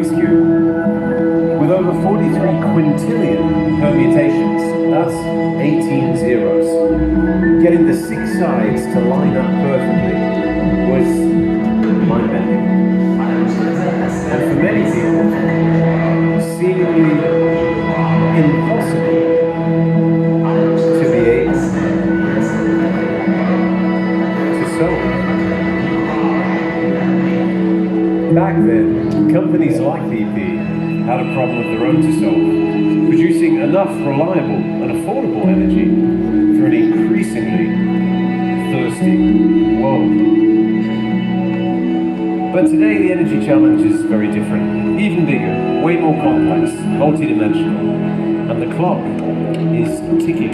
Rubik's Cube. With over 43 quintillion permutations, that's 18 zeros. Getting the 6 sides to line up perfectly was mind-bending. And for many people, seemingly impossible to be able to solve. Back then, companies like BP had a problem of their own to solve, producing enough reliable and affordable energy for an increasingly thirsty world. But today the energy challenge is very different, even bigger, way more complex, multi-dimensional, and the clock is ticking.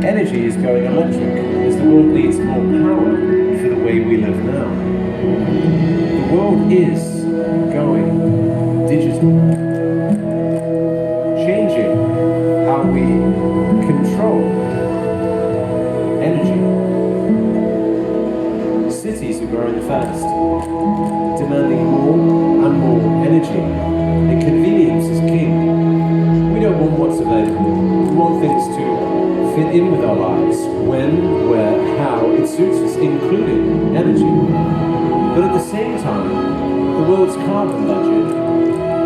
Energy is going electric as the world needs more power for the way we live now. The world is going digital, changing how we control energy. Cities are growing fast, demanding more and more energy, and convenience is king. We don't want what's available. We want things to fit in with our lives, when, where, how it suits us, including energy. But at the same time, the world's carbon budget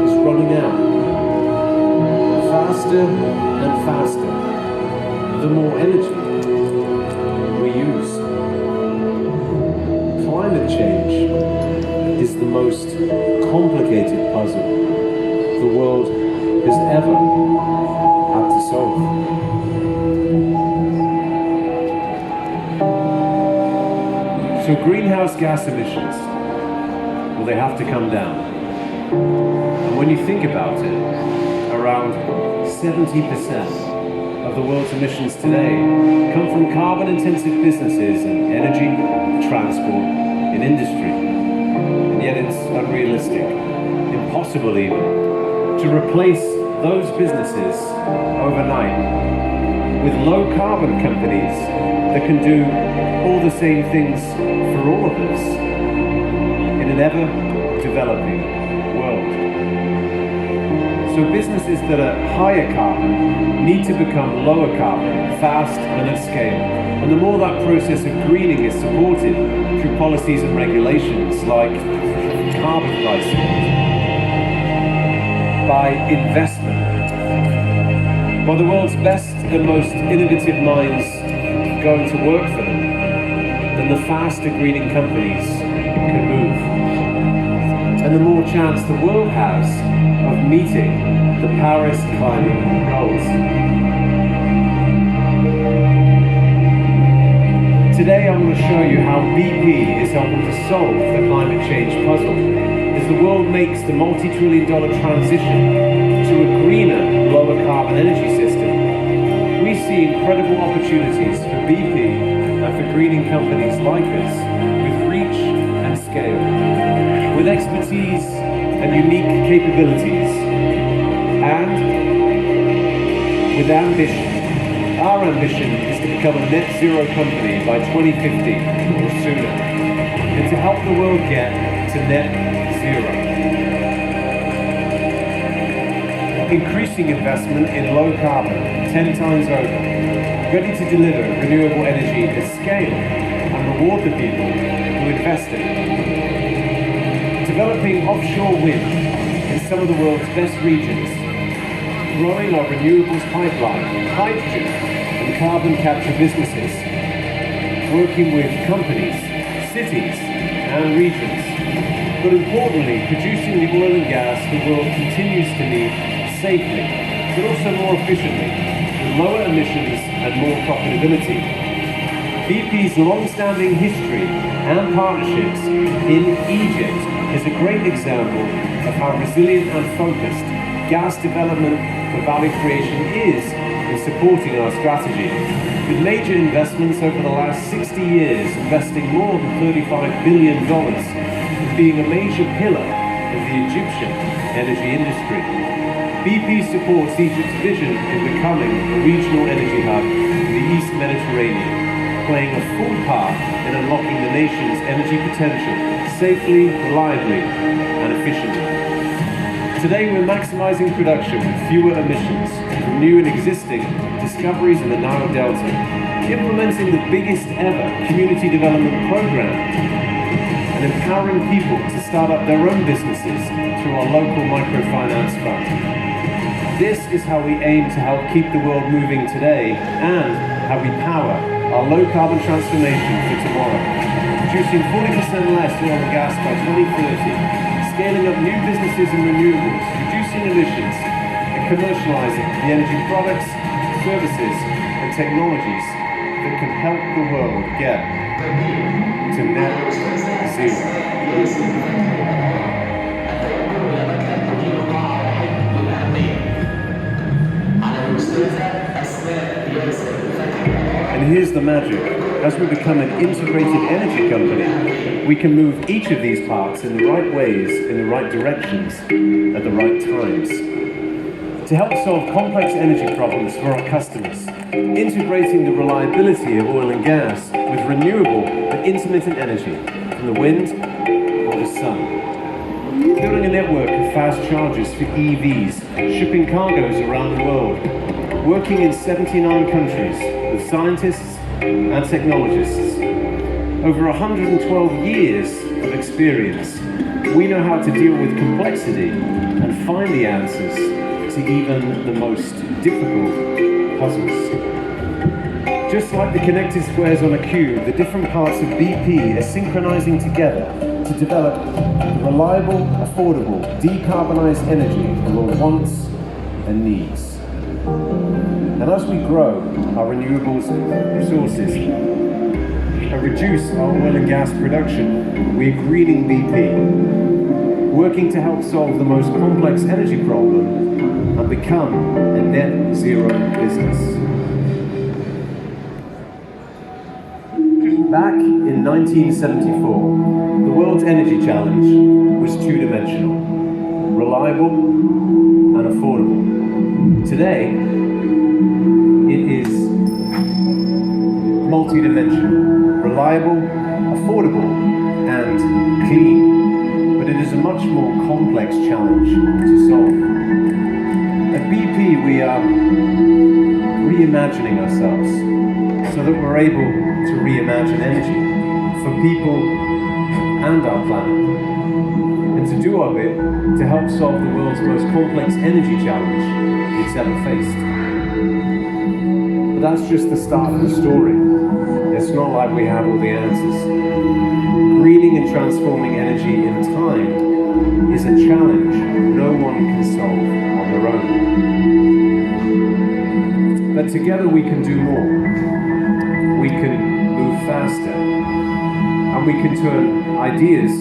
is running out. Faster and faster, the more energy we use. Climate change is the most complicated puzzle the world has ever had to solve. So greenhouse gas emissions, well, they have to come down. And when you think about it, around 70% of the world's emissions today come from carbon-intensive businesses in energy, transport, and industry. And yet it's unrealistic, impossible even, to replace those businesses overnight with low-carbon companies that can do all the same things for all of us in an ever-developing world. So businesses that are higher carbon need to become lower carbon, fast and at scale. And the more that process of greening is supported through policies and regulations like carbon pricing, by investment, by the world's best and most innovative minds going to work for them, then the faster greening companies can move. And the more chance the world has of meeting the Paris climate goals. Today I'm going to show you how BP is helping to solve the climate change puzzle as the world makes the multi-trillion-dollar transition to a greener, lower carbon energy system. We see incredible opportunities for BP and for greening companies like us with reach and scale, with expertise and unique capabilities, and with ambition. Our ambition is to become a net zero company by 2050 or sooner, and to help the world get to net zero. Increasing investment in low carbon 10 times over, ready to deliver renewable energy at scale and reward the people who invest in it. Developing offshore wind in some of the world's best regions, growing our renewables pipeline, hydrogen and carbon capture businesses, working with companies, cities and regions, but importantly producing the oil and gas the world continues to need safely, but also more efficiently, with lower emissions and more profitability. BP's long-standing history and partnerships in Egypt is a great example of how resilient and focused gas development for value creation is in supporting our strategy, with major investments over the last 60 years investing more than $35 billion, being a major pillar of the Egyptian energy industry. BP supports Egypt's vision in becoming a regional energy hub in the East Mediterranean, playing a full part in unlocking the nation's energy potential safely, reliably, and efficiently. Today we're maximizing production with fewer emissions from new and existing discoveries in the Nile Delta, implementing the biggest ever community development program, and empowering people to start up their own businesses through our local microfinance fund. This is how we aim to help keep the world moving today and how we power our low carbon transformation for tomorrow, producing 40% less oil and gas by 2030, scaling up new businesses and renewables, reducing emissions, and commercializing the energy products, services, and technologies that can help the world get to net zero. And here's the magic. As we become an integrated energy company, we can move each of these parts in the right ways, in the right directions, at the right times. To help solve complex energy problems for our customers, integrating the reliability of oil and gas with renewable and intermittent energy from the wind or the sun. Building a network of fast chargers for EVs, shipping cargoes around the world, working in 79 countries with scientists and technologists. Over 112 years of experience, we know how to deal with complexity and find the answers to even the most difficult puzzles. Just like the connected squares on a cube, the different parts of BP are synchronizing together to develop reliable, affordable, decarbonized energy for our wants and needs. And as we grow our renewables resources and reduce our oil and gas production, we're greening BP, working to help solve the most complex energy problem and become a net zero business. Back in 1974, the world's energy challenge was two-dimensional, reliable and affordable. Today, it is multi-dimensional, reliable, affordable, and clean. But it is a much more complex challenge to solve. At BP, we are reimagining ourselves so that we're able to reimagine energy for people and our planet, and to do our bit to help solve the world's most complex energy challenge it's ever faced. But that's just the start of the story. It's not like we have all the answers. Greening and transforming energy in time is a challenge no one can solve on their own. But together we can do more. We can move faster, and we can turn ideas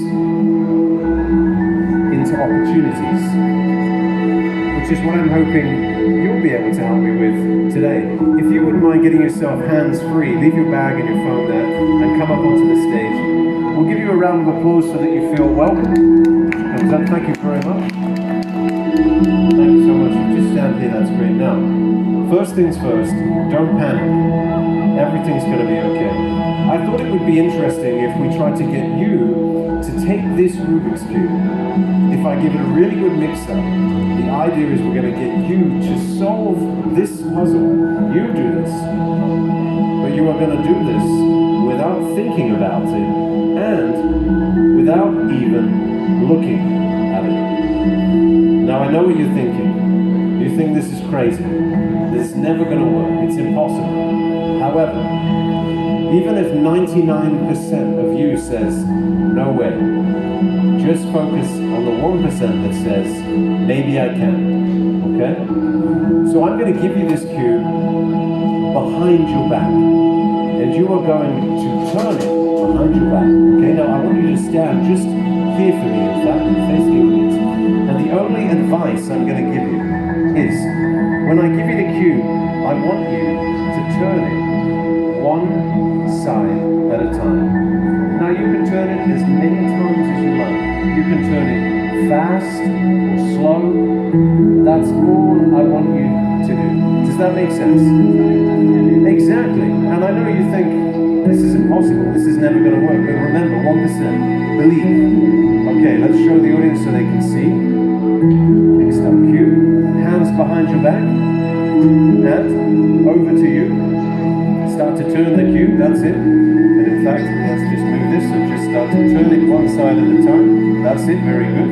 into opportunities, which is what I'm hoping you'll be able to help me with today. If you wouldn't mind getting yourself hands-free, leave your bag and your phone there and come up onto the stage. We'll give you a round of applause so that you feel welcome. And thank you very much. Thank you so much. You just stand here, that's great. Now, first things first, don't panic. Everything's going to be okay. I thought it would be interesting if we tried to get you to take this Rubik's Cube. If I give it a really good mix-up, the idea is we're going to get you to solve this puzzle. You do this. But you are going to do this without thinking about it and without even looking at it. Now I know what you're thinking. You think this is crazy. This is never going to work. It's impossible. However, even if 99% of you says, no way, just focus on the 1% that says, maybe I can, okay? So I'm going to give you this cube behind your back, and you are going to turn it behind your back, okay? Now I want you to stand just here for me, in fact, and face the audience. And the only advice I'm going to give you is, when I give you the cube, I want you to turn it one side at a time. Now you can turn it as many times as you like. You can turn it fast or slow. That's all I want you to do. Does that make sense? Exactly. And I know you think, this is impossible, this is never going to work. But remember, 1%. Believe. Okay, let's show the audience so they can see. back, and over to you. Start to turn the cube, that's it. And in fact, let's just move this, so just start to turn it one side at a time. That's it, very good.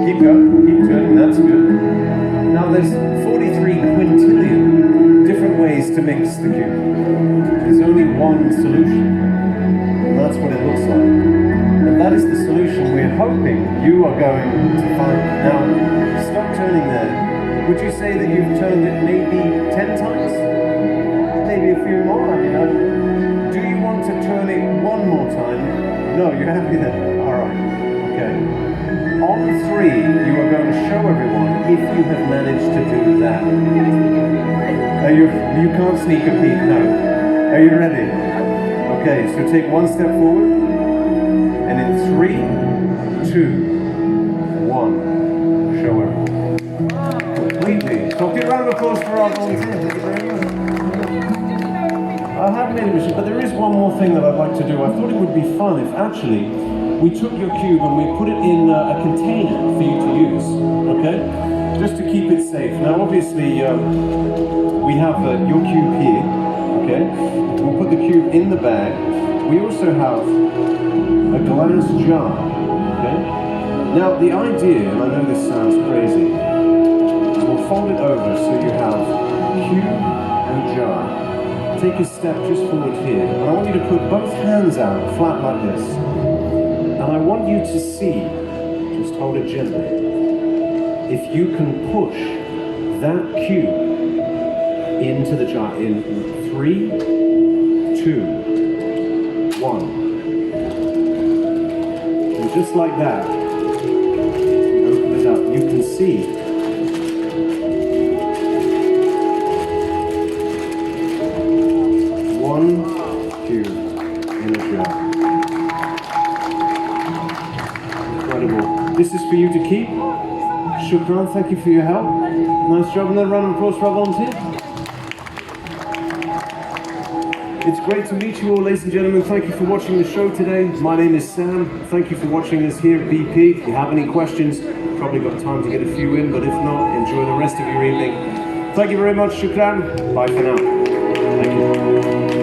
Keep going, keep turning, that's good. Now there's 43 quintillion different ways to mix the cube. There's only one solution, and that's what it looks like. And that is the solution we're hoping you are going to find. Now, stop turning there. Would you say that you've turned it maybe 10 times? Maybe a few more? I mean, I don't know. Do you want to turn it one more time? No, you're happy then? Alright, okay. On 3, you are going to show everyone if you have managed to do that. You can't sneak a peek, no. Are you ready? Okay, so take one step forward. And in 3, 2, 1, show everyone. Completely. So give a round of applause for our volunteers. Thank you very much. I have made a machine, but there is one more thing that I'd like to do. I thought it would be fun if actually we took your cube and we put it in a container for you to use, okay? Just to keep it safe. Now obviously we have your cube here, okay? We'll put the cube in the bag. We also have a glass jar, okay? Now the idea, and I know this sounds crazy, we'll fold it over so you have cube and jar. Take a step just forward here, and I want you to put both hands out flat like this. And I want you to see, just hold it gently, if you can push that cube into the jar in 3, 2, 1. And just like that, open it up, you can see one cube in a jar. Incredible. This is for you to keep. Shukran, thank you for your help. Nice job. Another round of applause for our volunteer. It's great to meet you all, ladies and gentlemen. Thank you for watching the show today. My name is Sam. Thank you for watching us here at BP. If you have any questions, probably got time to get a few in, but if not, enjoy the rest of your evening. Thank you very much. Shukran. Bye for now. Thank you.